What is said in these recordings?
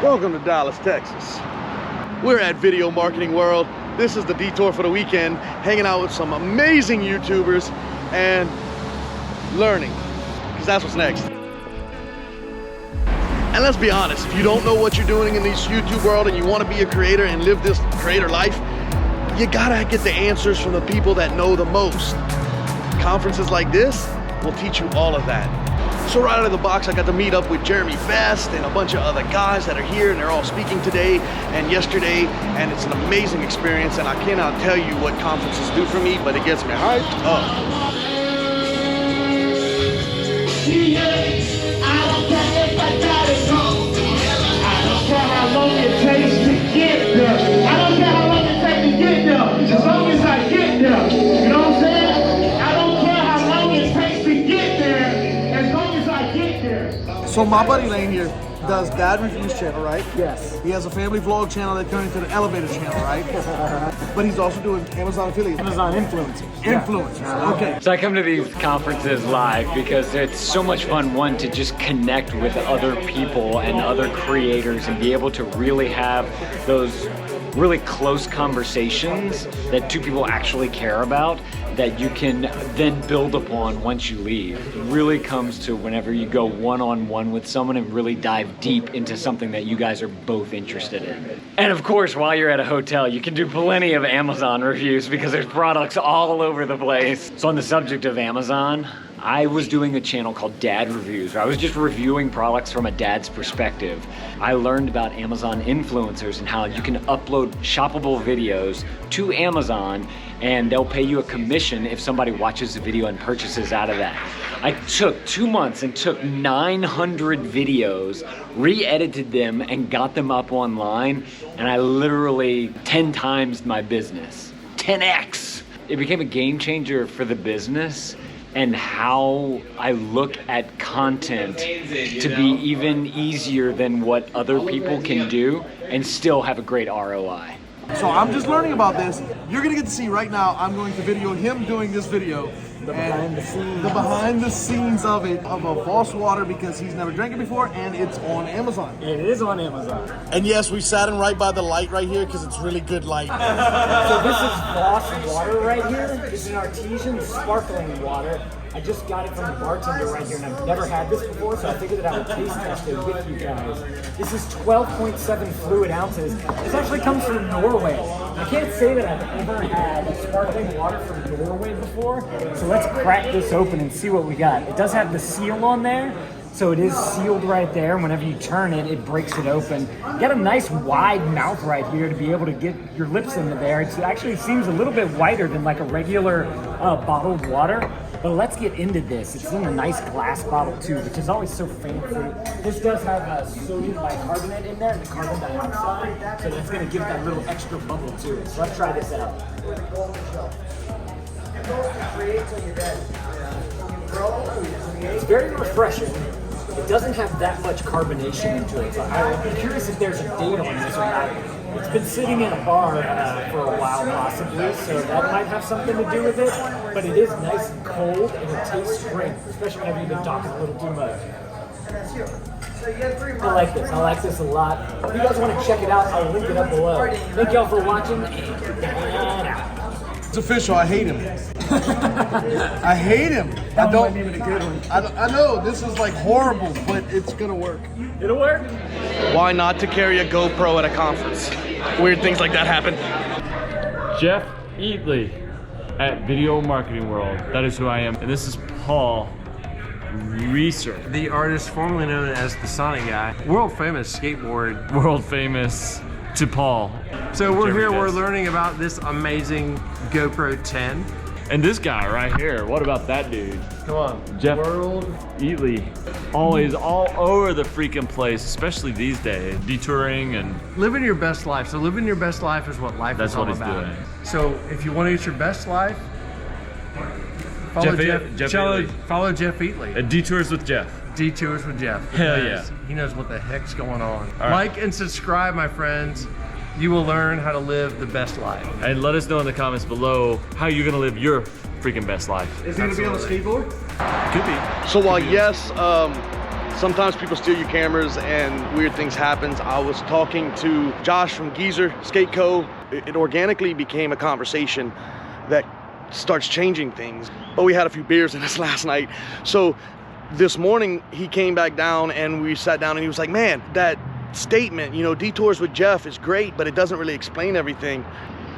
Welcome to Dallas, Texas. We're at Video Marketing World. This is the detour for the weekend, hanging out with some amazing YouTubers and learning, because that's what's next. And let's be honest, if you don't know what you're doing in this YouTube world and you want to be a creator and live this creator life, you gotta get the answers from the people that know the most. Conferences like this will teach you all of that. So right out of the box, I got to meet up with Jeremy Best and a bunch of other guys that are here, and they're all speaking today and yesterday, and it's an amazing experience, and I cannot tell you what conferences do for me, but it gets me hyped up. I don't care if I gotta go. I don't care how long it takes to get there. I don't care how long it takes to get there. As long as I get there. You know what I'm saying? I don't care how long it takes to get there. As long as I get there. So my buddy Lane here does Dad Reviews channel, right? Yes. He has a family vlog channel that turned into the Elevator channel, right? But he's also doing Amazon affiliate. Amazon influencers. Influencers, okay. So I come to these conferences live because it's so much fun, one, to just connect with other people and other creators and be able to really have those really close conversations that two people actually care about that you can then build upon once you leave. It really comes to whenever you go one-on-one with someone and really dive deep into something that you guys are both interested in. And of course, while you're at a hotel, you can do plenty of Amazon reviews because there's products all over the place. So on the subject of Amazon, I was doing a channel called Dad Reviews, where I was just reviewing products from a dad's perspective. I learned about Amazon influencers and how you can upload shoppable videos to Amazon and they'll pay you a commission if somebody watches the video and purchases out of that. I took 2 months and took 900 videos, re-edited them and got them up online, and I literally 10 times my business, 10x. It became a game changer for the business and how I look at content to be even easier than what other people can do and still have a great ROI. So I'm just learning about this. You're gonna get to see right now, I'm going to video him doing this video. The behind the scenes. The behind the scenes of it, of a Boss water, because he's never drank it before, and it's on Amazon. It is on Amazon. And yes, we sat in right by the light right here because it's really good light. So this is Boss water right here. It's an artesian sparkling water. I just got it from the bartender right here, and I've never had this before, so I figured that I would taste test it with you guys. This is 12.7 fluid ounces. This actually comes from Norway. I can't say that I've ever had a sparkling water from Norway before, so let's crack this open and see what we got. It does have the seal on there, so it is sealed right there. Whenever you turn it, it breaks it open. You got a nice wide mouth right here to be able to get your lips into there. It actually seems a little bit whiter than like a regular bottled water. But let's get into this. It's in a nice glass bottle too, which is always so fancy. This does have sodium bicarbonate in there and carbon dioxide, so that's gonna give that little extra bubble to it. So let's try this out. It's very refreshing. It doesn't have that much carbonation into it. So I'm curious if there's a date on this or not. It's been sitting in a bar for a while possibly, so that might have something to do with it, but it is nice and cold and it tastes great, especially whenever you've been talking a little too much. I like this. I like this a lot. If you guys want to check it out, I'll link it up below. Thank y'all for watching, and get out. It's official, I hate him. I hate him. I don't even a good one. I know, this is like horrible, but it's gonna work. It'll work. Why not to carry a GoPro at a conference? Weird things like that happen. Jeff Eatley at Video Marketing World. That is who I am. And this is Paul Reeser. The artist formerly known as the SONY guy. World famous skateboard. World famous to Paul. So we're Jeremy here, we're Best. learning about this amazing GoPro 10. And this guy right here, what about that dude? Come on. Jeff World. Eatley. Always all over the freaking place, especially these days. Detouring and Living your best life. So living your best life is what life That's is all what he's about. doing. So if you want to get your best life, follow Jeff Eatley. Follow Jeff Eatley. Detours with Jeff. Detours with Jeff. Hell because yeah. He knows what the heck's going on. All right. Like and subscribe, my friends. You will learn how to live the best life. And let us know in the comments below how you're gonna live your freaking best life. Is he gonna be on a skateboard? Could be. So while yes, Sometimes people steal your cameras and weird things happen. I was talking to Josh from Geezer Skate Co. It organically became a conversation that starts changing things. But we had a few beers in us last night. So this morning he came back down and we sat down and he was like, man, that statement, you know, Detours with Jeff is great, but it doesn't really explain everything.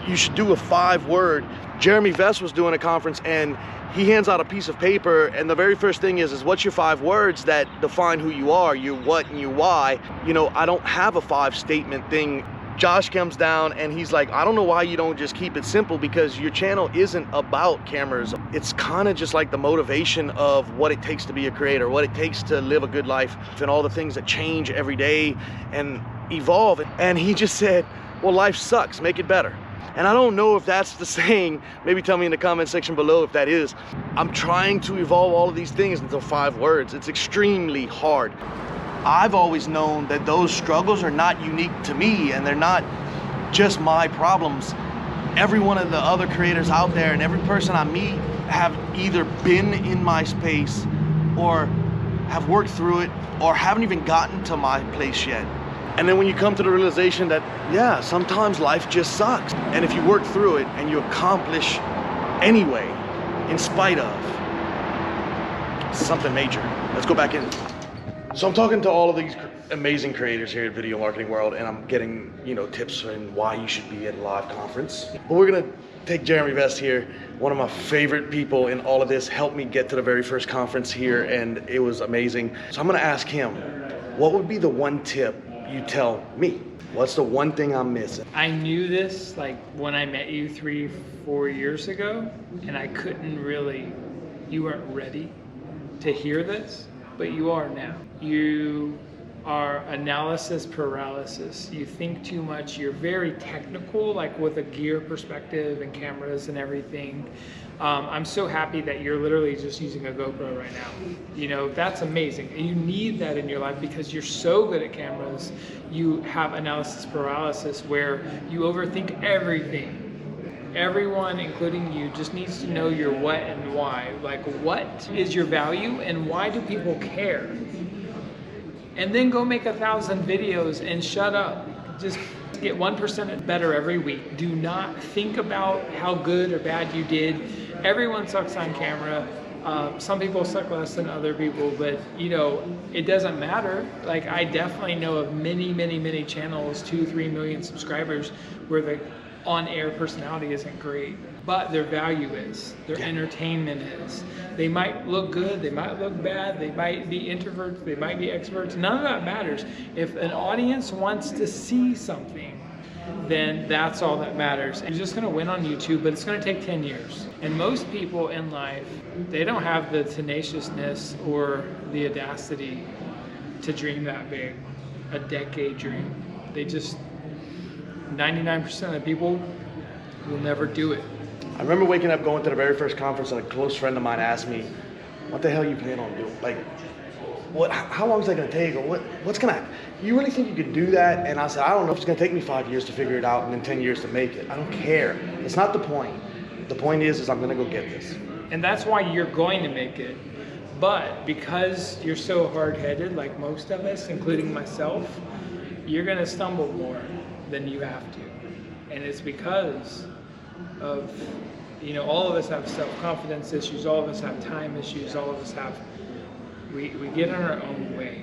You should do a 5-word. Jeremy Vest was doing a conference and he hands out a piece of paper and the very first thing is what's your 5 words that define who you are, your what and your why. You know, I don't have a 5-statement thing. Josh comes down and he's like, I don't know why you don't just keep it simple, because your channel isn't about cameras. It's kind of just like the motivation of what it takes to be a creator, what it takes to live a good life, and all the things that change every day and evolve. And he just said, well, life sucks, make it better. And I don't know if that's the saying. Maybe tell me in the comment section below if that is. I'm trying to evolve all of these things into 5 words. It's extremely hard. I've always known that those struggles are not unique to me and they're not just my problems. Every one of the other creators out there and every person I meet have either been in my space or have worked through it or haven't even gotten to my place yet. And then when you come to the realization that, yeah, sometimes life just sucks. And if you work through it and you accomplish anyway, in spite of, something major. Let's go back in. So I'm talking to all of these amazing creators here at Video Marketing World, and I'm getting, you know, tips on why you should be at a live conference. But we're gonna take Jeremy Vest here, one of my favorite people in all of this, helped me get to the very first conference here, and it was amazing. So I'm gonna ask him, what would be the one tip you tell me? What's the one thing I'm missing? I knew this like when I met you 3-4 years ago, and I couldn't really, you weren't ready to hear this, but you are now. You are analysis paralysis. You think too much. You're very technical, like with a gear perspective and cameras and everything. I'm so happy that you're literally just using a GoPro right now. You know, that's amazing. And you need that in your life because you're so good at cameras. You have analysis paralysis where you overthink everything. Everyone, including you, just needs to know your what and why. Like, what is your value and why do people care? And then go make 1,000 videos and shut up. Just get 1% better every week. Do not think about how good or bad you did. Everyone sucks on camera. Some people suck less than other people, but you know, it doesn't matter. Like, I definitely know of many channels, 2-3 million subscribers, where the on-air personality isn't great, but their value is, their entertainment is. They might look good, they might look bad, they might be introverts, they might be extroverts. None of that matters. If an audience wants to see something, then that's all that matters. You're just gonna win on YouTube, but it's gonna take 10 years. And most people in life, they don't have the tenaciousness or the audacity to dream that big, a decade dream. They just, 99% of people will never do it. I remember waking up, going to the very first conference, and a close friend of mine asked me, what the hell you plan on doing? Like, what? How long is that gonna take? Or what's gonna happen? You really think you could do that? And I said, I don't know if it's gonna take me 5 years to figure it out and then 10 years to make it. I don't care. It's not the point. The point is I'm gonna go get this. And that's why you're going to make it. But because you're so hard-headed, like most of us, including myself, you're gonna stumble more than you have to. And it's because of, you know, all of us have self-confidence issues, all of us have time issues, all of us have, we get in our own way.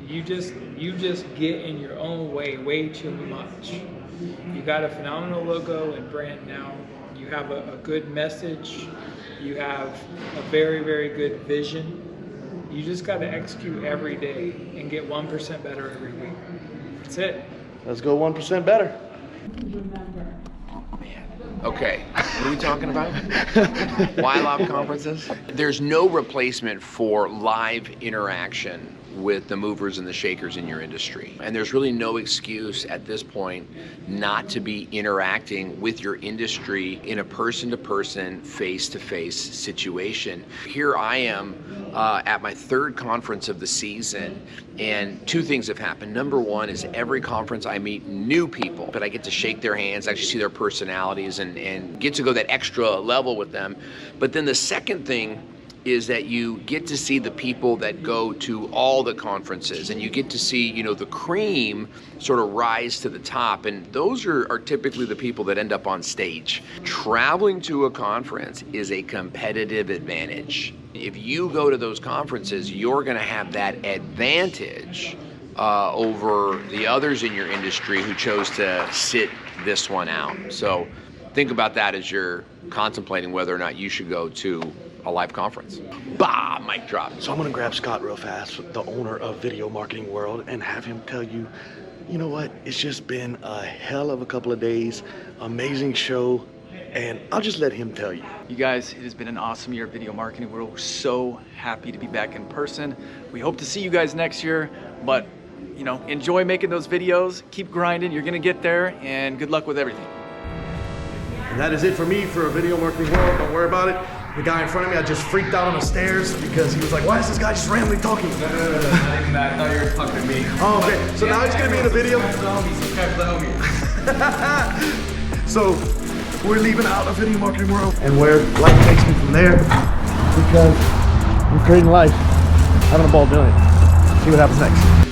You just get in your own way too much. You got a phenomenal logo and brand now. You have a good message. You have a very good vision. You just got to execute every day and get 1% better every week. That's it. Let's go 1% better. Okay, what are we talking about? Why live conferences? There's no replacement for live interaction with the movers and the shakers in your industry. And there's really no excuse at this point not to be interacting with your industry in a person-to-person, face-to-face situation. Here I am at my 3rd conference of the season, and 2 things have happened. Number 1 is every conference I meet new people, but I get to shake their hands, actually see their personalities, and get to go that extra level with them. But then the second thing is that you get to see the people that go to all the conferences, and you get to see, you know, the cream sort of rise to the top, and those are typically the people that end up on stage. Traveling to a conference is a competitive advantage. If you go to those conferences, you're going to have that advantage over the others in your industry who chose to sit this one out. So think about that as you're contemplating whether or not you should go to a live conference. Bah, mic drop. So I'm gonna grab Scott real fast, the owner of Video Marketing World, and have him tell you, you know what, it's just been a hell of a couple of days, amazing show, and I'll just let him tell you. You guys, it has been an awesome year at Video Marketing World. We're so happy to be back in person. We hope to see you guys next year, but you know, enjoy making those videos, keep grinding, you're gonna get there, and good luck with everything. And that is it for me for Video Marketing World. Don't worry about it. The guy in front of me, I just freaked out on the stairs because he was like, why is this guy just randomly talking? No, not even that. I thought you were talking to me. Oh, okay. So now he's gonna be in the video. So we're leaving out of Video Marketing World and where life takes me from there, because I'm creating life, having a ball doing it. See what happens next.